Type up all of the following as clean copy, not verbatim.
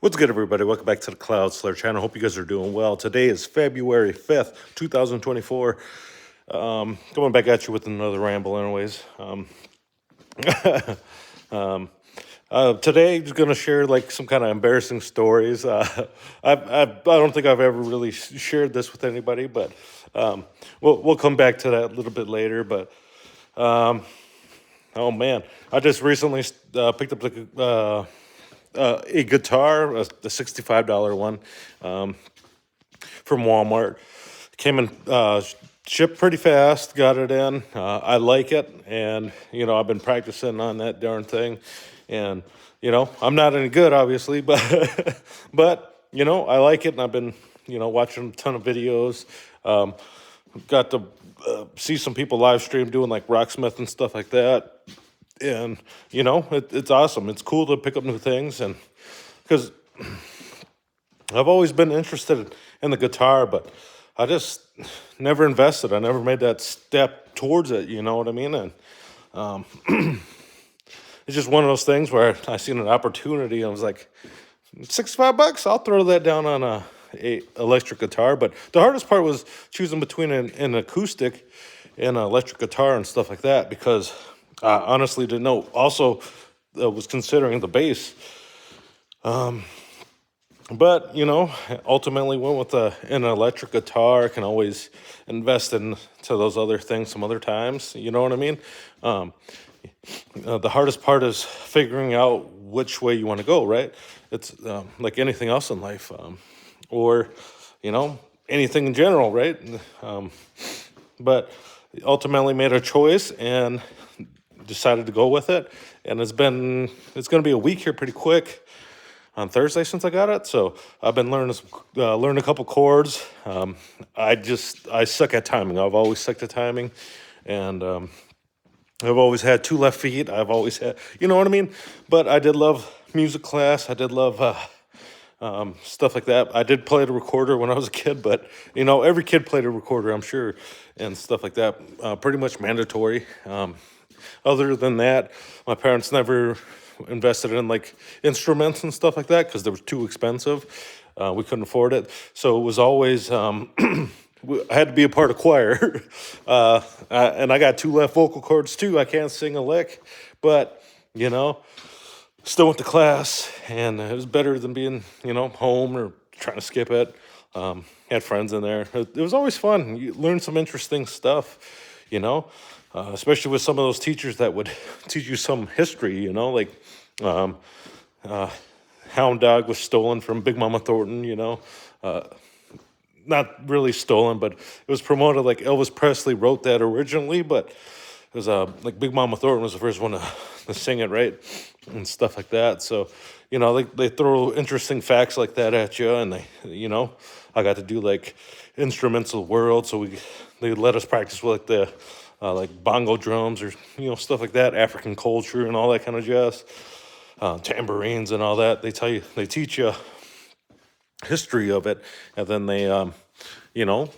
What's good, everybody? Welcome back to the Cloud Slayer channel. Hope you guys are doing well. Today is February 5th, 2024. Coming back at you with another ramble, anyways. Today, I'm just going to share like some kind of embarrassing stories. I don't think I've ever really shared this with anybody, but we'll come back to that a little bit later. But oh man, I just recently picked up a guitar, a $65 one from Walmart. Came in shipped pretty fast. Got it in. I like it, and I've been practicing on that darn thing, and I'm not any good, obviously, but I like it, and I've been watching a ton of videos. Got to see some people live stream doing like Rocksmith and stuff like that. And it's awesome. It's cool to pick up new things, and because I've always been interested in the guitar, but I just never invested. I never made that step towards it. You know what I mean? And it's just one of those things where I seen an opportunity. And I was like, $65. I'll throw that down on a electric guitar. But the hardest part was choosing between an acoustic and an electric guitar and stuff like that, because I honestly didn't know. Also, was considering the bass. But, ultimately went with an electric guitar. I can always invest into those other things some other times. You know what I mean? The hardest part is figuring out which way you want to go, right? It's like anything else in life, or, anything in general, right? But ultimately made a choice and decided to go with it. And it's going to be a week here pretty quick on Thursday since I got it. So I've been learning a couple chords. I suck at timing. I've always sucked at timing. And I've always had two left feet. I've always had, you know what I mean? But I did love music class. I did love stuff like that. I did play the recorder when I was a kid, but every kid played a recorder, I'm sure, and stuff like that. Pretty much mandatory. Other than that, my parents never invested in like instruments and stuff like that because they were too expensive. We couldn't afford it, so it was always I had to be a part of choir. And I got two left vocal cords too. I can't sing a lick, but still went to class, and it was better than being home or trying to skip it. Had friends in there. It was always fun. You learn some interesting stuff, especially with some of those teachers that would teach you some history, like Hound Dog was stolen from Big Mama Thornton, not really stolen, but it was promoted like Elvis Presley wrote that originally, but it was like Big Mama Thornton was the first one to sing it, right? And stuff like that. So, they throw interesting facts like that at you, and I got to do like instruments of the world, so they let us practice with like the like bongo drums or stuff like that, African culture and all that kind of jazz, tambourines and all that. They teach you history of it, and then they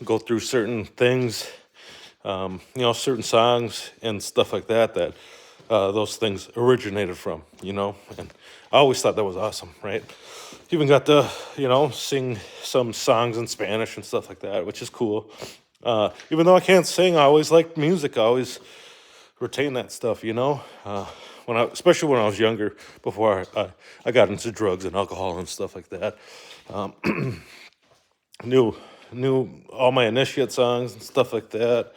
go through certain things, certain songs and stuff like that those things originated from, and I always thought that was awesome, right? Even got to sing some songs in Spanish and stuff like that, which is cool. Even though I can't sing, I always liked music. I always retain that stuff, especially when I was younger, before I got into drugs and alcohol and stuff like that. Knew all my initiate songs and stuff like that.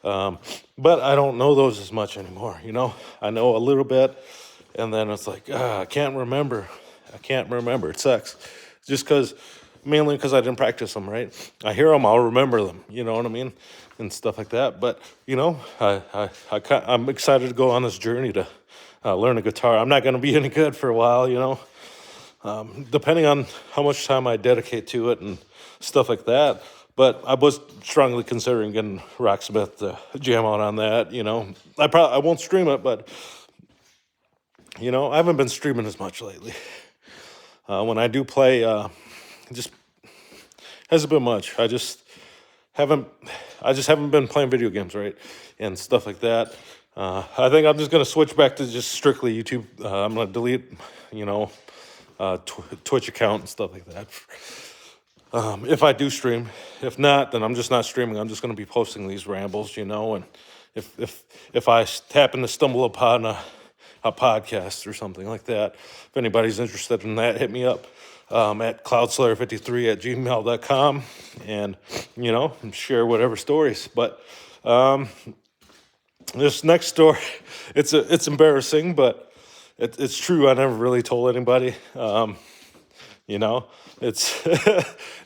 But I don't know those as much anymore, I know a little bit, and then it's like, I can't remember. It sucks. Just mainly because I didn't practice them, right? I hear them, I'll remember them, you know what I mean? And stuff like that. But, I'm excited to go on this journey to learn a guitar. I'm not going to be any good for a while, depending on how much time I dedicate to it and stuff like that. But I was strongly considering getting Rocksmith to jam out on that, I won't stream it, but, I haven't been streaming as much lately. When I do play, it just hasn't been much. I just haven't been playing video games, right? And stuff like that. I think I'm just going to switch back to just strictly YouTube. I'm going to delete, Twitch account and stuff like that. If I do stream, if not, then I'm just not streaming. I'm just going to be posting these rambles, and if I happen to stumble upon a podcast or something like that, if anybody's interested in that, hit me up at cloudslayer53@gmail.com, and share whatever stories. But this next story, it's embarrassing, but it's true. I never really told anybody. It's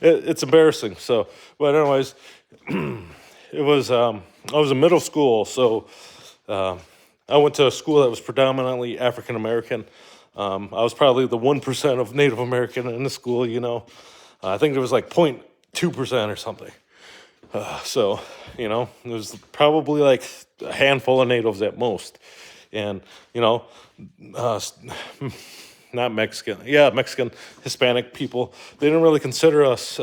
it's embarrassing. So, but anyways, it was I was in middle school, so I went to a school that was predominantly African American. I was probably the 1% of Native American in the school. I think there was like 0.2% or something. So, it was probably like a handful of natives at most. And, not Mexican, Mexican, Hispanic people, they didn't really consider us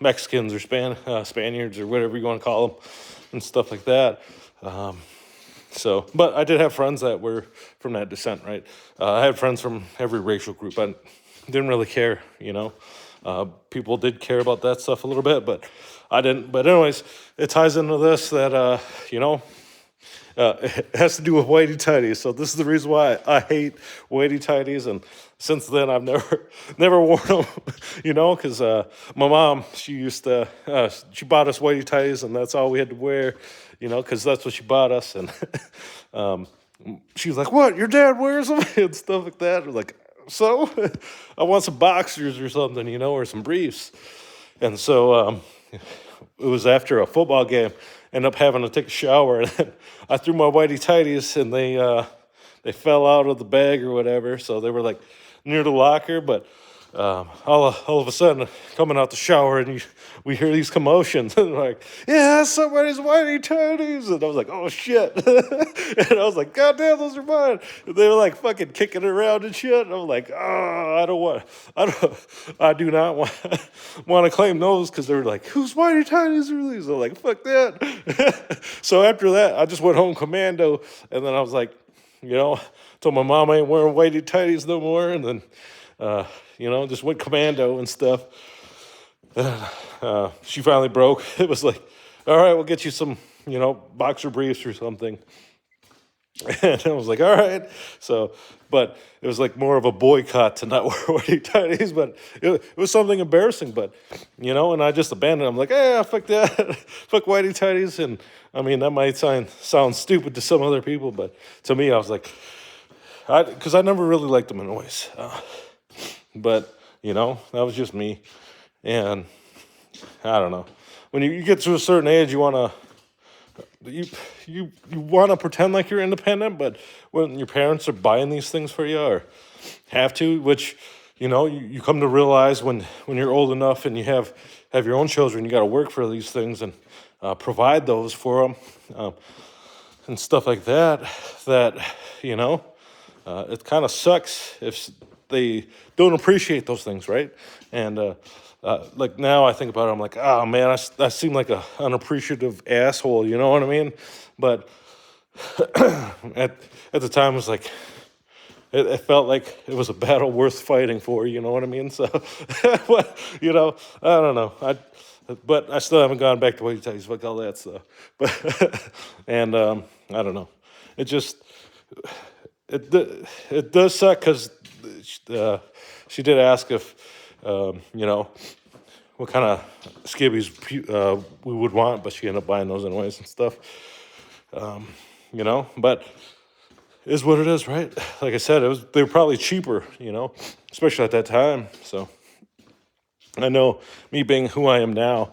Mexicans or Spaniards or whatever you want to call them and stuff like that. But I did have friends that were from that descent, right? I had friends from every racial group. I didn't really care, people did care about that stuff a little bit, but I didn't. But anyways, it ties into this that, it has to do with whitey tighties. So this is the reason why I hate whitey tighties, and since then I've never worn them, because my mom, she bought us whitey tighties, and that's all we had to wear, because that's what she bought us, and she was like, "What? Your dad wears them?" and stuff like that. We're like, so I want some boxers or something, or some briefs, and so it was after a football game. Ended up having to take a shower, and then I threw my whitey tighties, and they fell out of the bag or whatever. So they were like near the locker, but all of a sudden, coming out the shower, and we hear these commotions, and like, yeah, somebody's whitey tighties, and I was like, oh shit, and I was like, God damn, those are mine. And they were like fucking kicking around and shit, and I'm like, oh, I do not want to claim those, because they were like, whose whitey tighties are these? I'm like, fuck that. So after that, I just went home commando, and then I was like, told my mom I ain't wearing whitey tighties no more, and then just went commando and stuff. She finally broke. It was like, all right, we'll get you some, boxer briefs or something. And I was like, all right. So, but it was like more of a boycott to not wear whitey tighties, but it was something embarrassing, but, and I just abandoned it. I'm like, fuck that. Fuck whitey tighties. And I mean, that might sound stupid to some other people, but to me, I was like, because I never really liked them anyways. But, that was just me. And I don't know. When you get to a certain age, you want to pretend like you're independent, but when your parents are buying these things for you or have to, which, you come to realize when you're old enough and you have your own children, you got to work for these things and provide those for them and stuff like that, it kind of sucks if they don't appreciate those things, right? And like now I think about it, I'm like, oh man, I seem like an unappreciative asshole, you know what I mean? But at the time, it was like, it felt like it was a battle worth fighting for, you know what I mean? So, I don't know. But I still haven't gone back to whitey tighties, fuck all that stuff. But and I don't know. It just it does suck because she did ask if what kind of skivvies we would want, but she ended up buying those anyways and stuff. But is what it is, right? Like I said, they were probably cheaper, especially at that time. So I know, me being who I am now,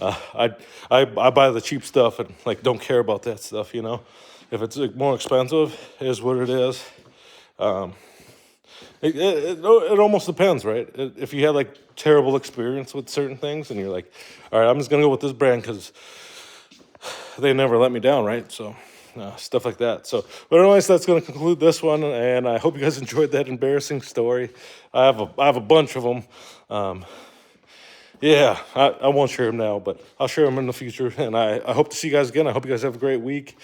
I buy the cheap stuff and like don't care about that stuff, If it's more expensive, it is what it is. It almost depends, right? If you had like terrible experience with certain things and you're like, all right, I'm just gonna go with this brand because they never let me down, right? So stuff like that. So, but anyways, that's gonna conclude this one, and I hope you guys enjoyed that embarrassing story. I have a bunch of them. I won't share them now, but I'll share them in the future, and I hope to see you guys again. I hope you guys have a great week.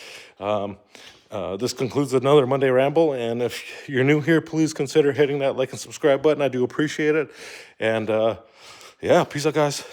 This concludes another Monday Ramble, and if you're new here, please consider hitting that like and subscribe button. I do appreciate it. And yeah, peace out, guys.